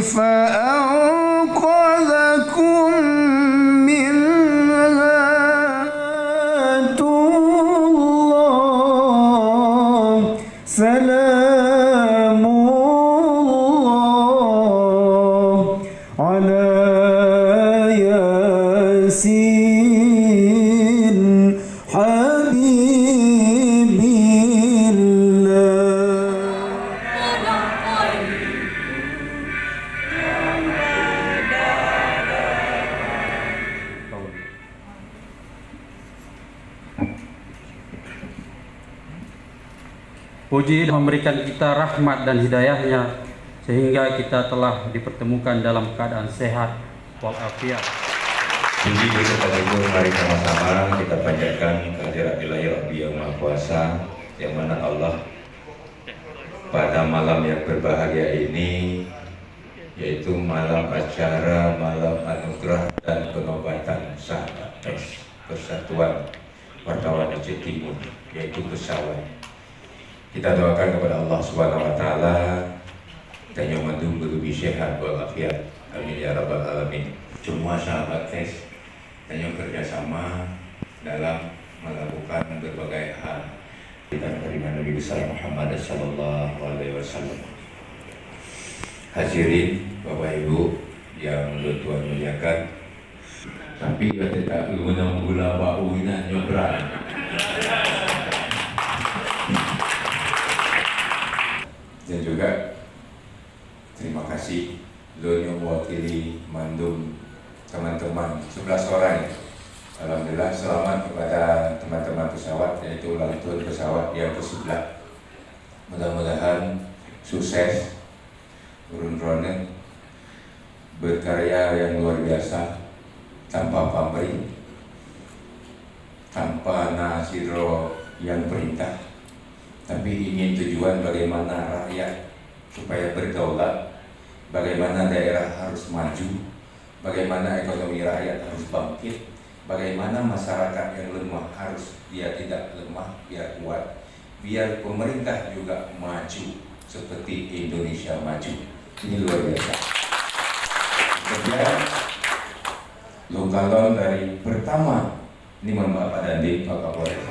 فأنقذكم منها الله سلام الله على ياسين حبيب الله. Puji memberikan kita rahmat dan hidayahnya sehingga kita telah dipertemukan dalam keadaan sehat walafiat. Puji kepada itu, mari sama-sama kita panjatkan kehadirat ilahi Rabbi yang Maha Kuasa, yang mana Allah pada malam yang berbahagia ini, yaitu malam acara, malam anugerah dan penobatan sahabat Persatuan Wartawan Aceh Timur, yaitu pesawat. Kita doakan kepada Allah Subhanahu wa taala dan yang mendung berlebih sehat walafiat. Amin ya rabbal alamin. Semua sahabat tes dan yang kerjasama dalam melakukan berbagai hal. Kita menerima Nabi besar Muhammad sallallahu alaihi wasallam. Hadirin Bapak Ibu yang Tuhan muliakan, tapi tidak guna gula bau ini nyobrang. Dan juga terima kasih yang mewakili mandum teman-teman 11 orang. Alhamdulillah selamat kepada teman-teman pesawat, yaitu ulang tahun pesawat yang ke-11. Mudah-mudahan sukses, urun-ronen, berkarya yang luar biasa, tanpa pamrih, tanpa nasiro yang perintah, tapi ingin tujuan bagaimana rakyat supaya berdaulat, bagaimana daerah harus maju, bagaimana ekonomi rakyat harus bangkit, bagaimana masyarakat yang lemah harus dia tidak lemah, biar kuat, biar pemerintah juga maju seperti Indonesia maju. Ini luar biasa. Kemudian lokalon dari pertama ini Bapak Dandim, Pak Kapolres.